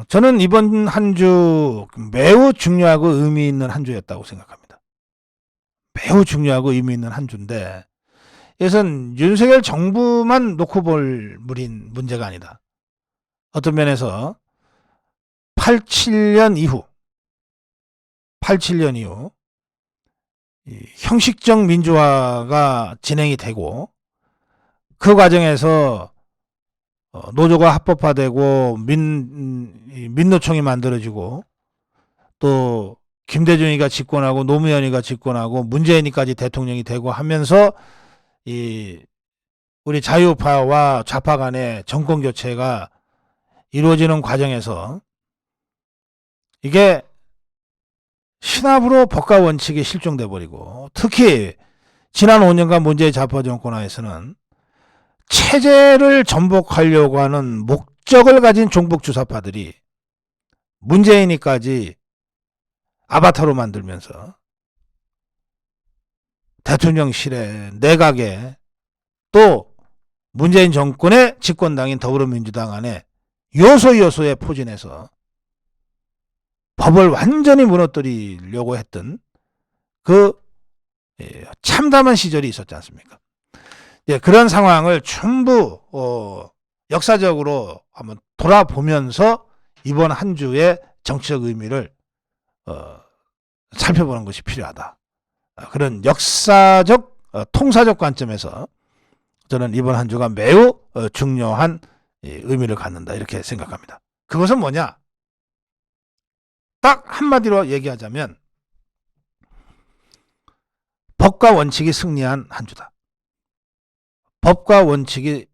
저는 이번 한 주 매우 중요하고 의미 있는 한 주였다고 생각합니다. 매우 중요하고 의미 있는 한 주인데, 이것은 윤석열 정부만 놓고 볼 문제가 아니다. 어떤 면에서 87년 이후 이 형식적 민주화가 진행이 되고, 그 과정에서 노조가 합법화되고 민노총이 만들어지고, 또 김대중이가 집권하고 노무현이가 집권하고 문재인이까지 대통령이 되고 하면서 우리 자유파와 좌파 간의 정권 교체가 이루어지는 과정에서 이게 신압으로 법과 원칙이 실종돼 버리고, 특히 지난 5년간 문재인 좌파 정권 하에서는 체제를 전복하려고 하는 목적을 가진 종북 주사파들이 문재인이까지 아바타로 만들면서 대통령실에, 내각에, 또 문재인 정권의 집권당인 더불어민주당 안에 요소에 포진해서 법을 완전히 무너뜨리려고 했던 그 참담한 시절이 있었지 않습니까? 그런 상황을 전부 역사적으로 한번 돌아보면서 이번 한 주의 정치적 의미를 살펴보는 것이 필요하다. 그런 역사적 통사적 관점에서 저는 이번 한 주가 매우 중요한 의미를 갖는다, 이렇게 생각합니다. 그것은 뭐냐? 딱 한마디로 얘기하자면 법과 원칙이 승리한 한 주다. 법과 원칙이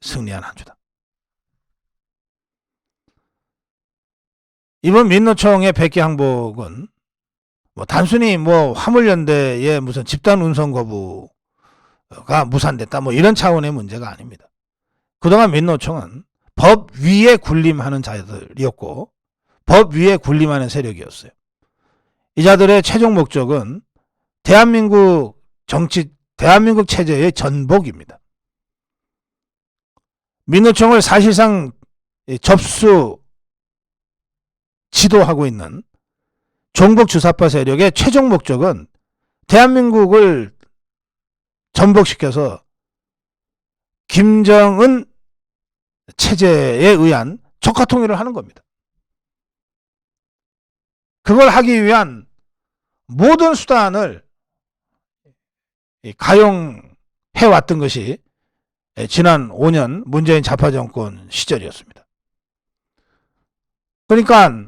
승리한 한 주다. 이번 민노총의 백기 항복은 단순히 화물연대의 무슨 집단 운송 거부가 무산됐다 이런 차원의 문제가 아닙니다. 그동안 민노총은 법 위에 군림하는 자들이었고, 법 위에 군림하는 세력이었어요. 이 자들의 최종 목적은 대한민국 체제의 전복입니다. 민노총을 사실상 지도하고 있는 종북 주사파 세력의 최종 목적은 대한민국을 전복시켜서 김정은 체제에 의한 적화 통일을 하는 겁니다. 그걸 하기 위한 모든 수단을 가용해왔던 것이 지난 5년 문재인 좌파 정권 시절이었습니다. 그러니까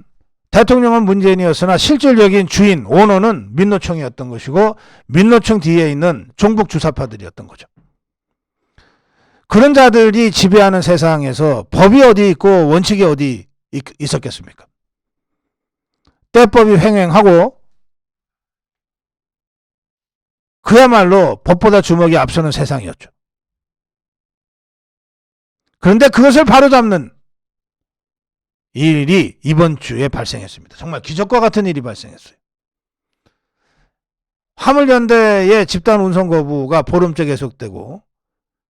대통령은 문재인이었으나 실질적인 주인, 오너는 민노총이었던 것이고, 민노총 뒤에 있는 종북 주사파들이었던 거죠. 그런 자들이 지배하는 세상에서 법이 어디 있고 원칙이 어디 있었겠습니까? 때법이 횡행하고 그야말로 법보다 주먹이 앞서는 세상이었죠. 그런데 그것을 바로잡는 일이 이번 주에 발생했습니다. 정말 기적과 같은 일이 발생했어요. 화물연대의 집단 운송 거부가 보름째 계속되고,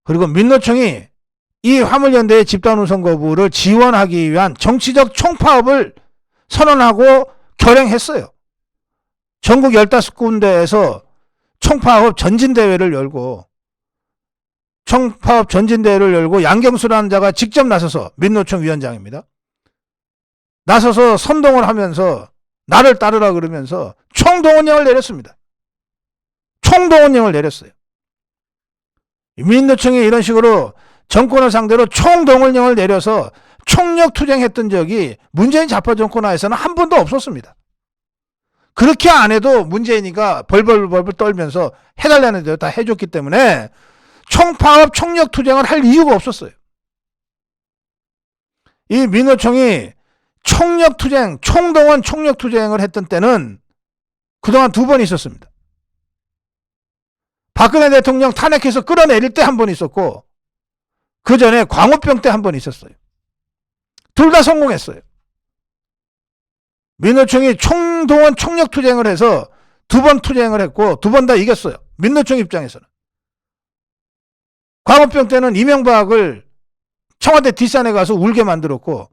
그리고 민노총이 이 화물연대의 집단 운송 거부를 지원하기 위한 정치적 총파업을 선언하고 결행했어요. 전국 15군데에서 총파업 전진대회를 열고, 양경수라는 자가 직접 나서서, 민노총 위원장입니다, 나서서 선동을 하면서 나를 따르라 그러면서 총동원령을 내렸습니다. 총동원령을 내렸어요. 민노총이 이런 식으로 정권을 상대로 총동원령을 내려서 총력 투쟁했던 적이 문재인 좌파 정권 하에서는 한 번도 없었습니다. 그렇게 안 해도 문재인이가 벌벌 떨면서 해달라는 대로 다 해줬기 때문에 총파업, 총력 투쟁을 할 이유가 없었어요. 이 민노총이 총력 투쟁, 총동원 총력 투쟁을 했던 때는 그동안 2번 있었습니다. 박근혜 대통령 탄핵해서 끌어내릴 때 한 번 있었고, 그 전에 광우병 때 한 번 있었어요. 둘 다 성공했어요. 민노총이 총동원 총력 투쟁을 해서 2번 투쟁을 했고 2번 다 이겼어요. 민노총 입장에서는. 광우병 때는 이명박을 청와대 뒷산에 가서 울게 만들었고,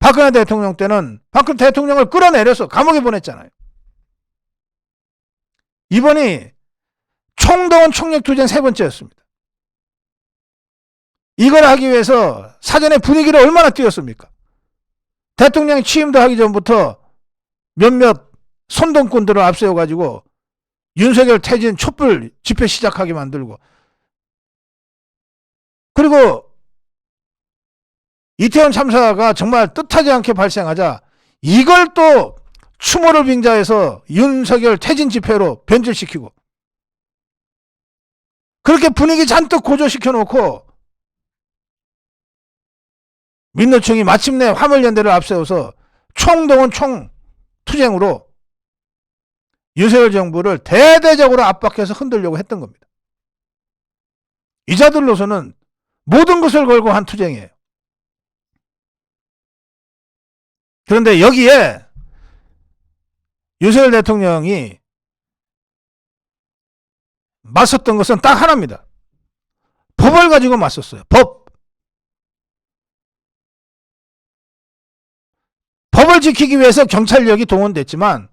박근혜 대통령 때는 박근혜 대통령을 끌어내려서 감옥에 보냈잖아요. 이번이 총동원 총력투쟁 세 번째였습니다. 이걸 하기 위해서 사전에 분위기를 얼마나 띄웠습니까? 대통령이 취임도 하기 전부터 몇몇 선동꾼들을 앞세워가지고 윤석열 퇴진 촛불 집회 시작하게 만들고, 그리고 이태원 참사가 정말 뜻하지 않게 발생하자 이걸 또 추모를 빙자해서 윤석열 퇴진 집회로 변질시키고, 그렇게 분위기 잔뜩 고조시켜 놓고 민노총이 마침내 화물연대를 앞세워서 총동원 총투쟁으로 윤석열 정부를 대대적으로 압박해서 흔들려고 했던 겁니다. 이자들로서는 모든 것을 걸고 한 투쟁이에요. 그런데 여기에 윤석열 대통령이 맞섰던 것은 딱 하나입니다. 법을 가지고 맞섰어요. 법을 지키기 위해서 경찰력이 동원됐지만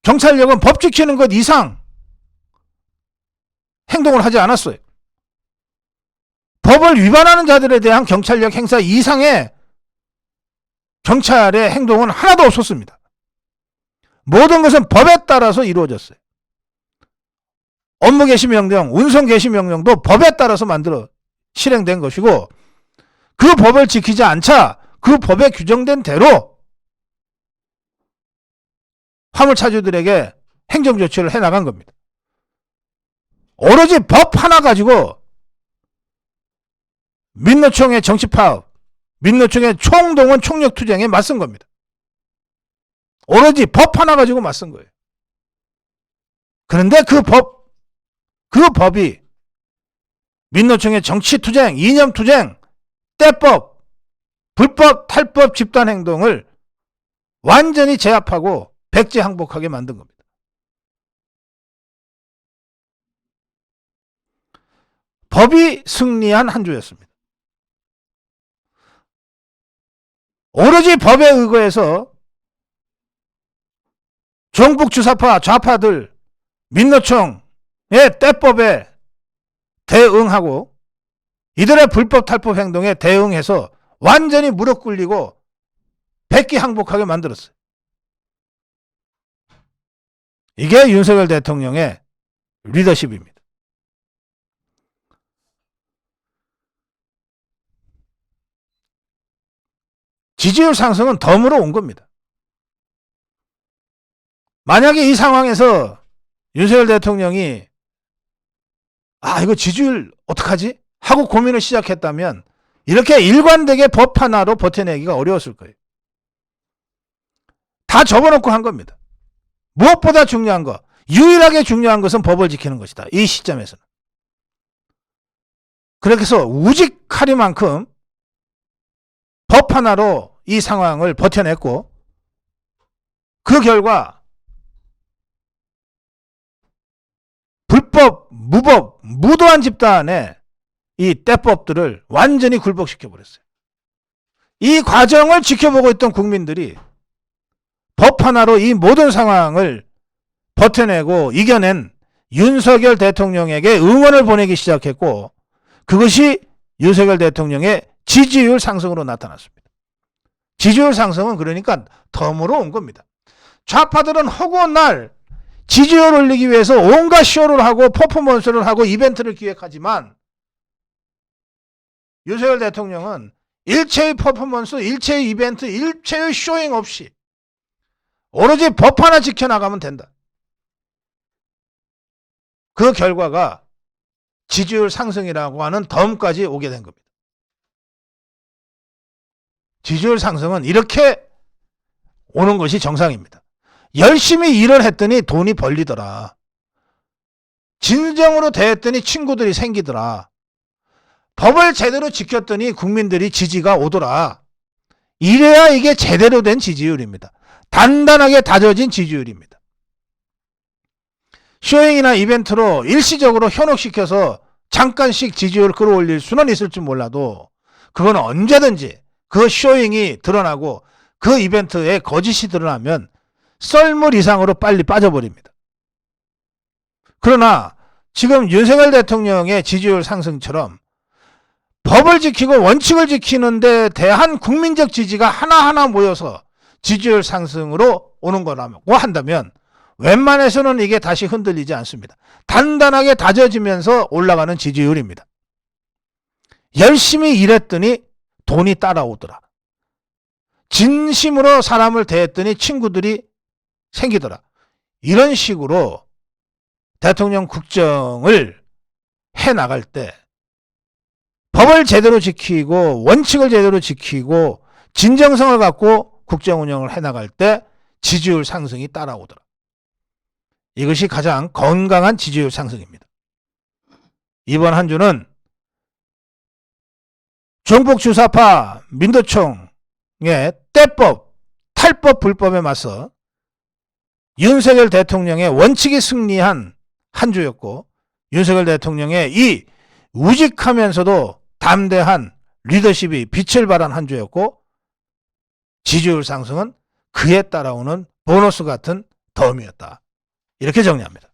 경찰력은 법 지키는 것 이상 행동을 하지 않았어요. 법을 위반하는 자들에 대한 경찰력 행사 이상의 경찰의 행동은 하나도 없었습니다. 모든 것은 법에 따라서 이루어졌어요. 업무 개시 명령, 운송 개시 명령도 법에 따라서 만들어 실행된 것이고, 그 법을 지키지 않자 그 법에 규정된 대로 화물차주들에게 행정조치를 해나간 겁니다. 오로지 법 하나 가지고 민노총의 정치파업, 민노총의 총동원 총력투쟁에 맞선 겁니다. 오로지 법 하나 가지고 맞선 거예요. 그런데 그 법이 민노총의 정치투쟁, 이념투쟁, 때법, 불법, 탈법 집단행동을 완전히 제압하고 백지항복하게 만든 겁니다. 법이 승리한 한 주였습니다. 오로지 법에 의거해서 종북 주사파, 좌파들, 민노총의 때법에 대응하고 이들의 불법 탈법 행동에 대응해서 완전히 무릎 꿇리고 백기항복하게 만들었어요. 이게 윤석열 대통령의 리더십입니다. 지지율 상승은 덤으로 온 겁니다. 만약에 이 상황에서 윤석열 대통령이 이거 지지율 어떡하지? 하고 고민을 시작했다면 이렇게 일관되게 법 하나로 버텨내기가 어려웠을 거예요. 다 접어놓고 한 겁니다. 무엇보다 중요한 거, 유일하게 중요한 것은 법을 지키는 것이다. 이 시점에서는. 그래서 우직하리만큼 법 하나로 이 상황을 버텨냈고, 그 결과 불법, 무법, 무도한 집단의 이 때법들을 완전히 굴복시켜버렸어요. 이 과정을 지켜보고 있던 국민들이 법 하나로 이 모든 상황을 버텨내고 이겨낸 윤석열 대통령에게 응원을 보내기 시작했고, 그것이 윤석열 대통령의 지지율 상승으로 나타났습니다. 지지율 상승은 그러니까 덤으로 온 겁니다. 좌파들은 허구한 날 지지율 올리기 위해서 온갖 쇼를 하고 퍼포먼스를 하고 이벤트를 기획하지만, 윤석열 대통령은 일체의 퍼포먼스, 일체의 이벤트, 일체의 쇼잉 없이 오로지 법 하나 지켜나가면 된다. 그 결과가 지지율 상승이라고 하는 덤까지 오게 된 겁니다. 지지율 상승은 이렇게 오는 것이 정상입니다. 열심히 일을 했더니 돈이 벌리더라. 진정으로 대했더니 친구들이 생기더라. 법을 제대로 지켰더니 국민들이 지지가 오더라. 이래야 이게 제대로 된 지지율입니다. 단단하게 다져진 지지율입니다. 쇼잉이나 이벤트로 일시적으로 현혹시켜서 잠깐씩 지지율을 끌어올릴 수는 있을지 몰라도 그건 언제든지 그 쇼잉이 드러나고 그 이벤트에 거짓이 드러나면 썰물 이상으로 빨리 빠져버립니다. 그러나 지금 윤석열 대통령의 지지율 상승처럼 법을 지키고 원칙을 지키는 데 대한 국민적 지지가 하나하나 모여서 지지율 상승으로 오는 거라고 한다면 웬만해서는 이게 다시 흔들리지 않습니다. 단단하게 다져지면서 올라가는 지지율입니다. 열심히 일했더니 돈이 따라오더라. 진심으로 사람을 대했더니 친구들이 생기더라. 이런 식으로 대통령 국정을 해나갈 때 법을 제대로 지키고 원칙을 제대로 지키고 진정성을 갖고 국정 운영을 해나갈 때 지지율 상승이 따라오더라. 이것이 가장 건강한 지지율 상승입니다. 이번 한 주는 종북주사파 민도총의 때법, 탈법, 불법에 맞서 윤석열 대통령의 원칙이 승리한 한 주였고 윤석열 대통령의 이 우직하면서도 담대한 리더십이 빛을 발한 한 주였고 지지율 상승은 그에 따라오는 보너스 같은 덤이었다. 이렇게 정리합니다.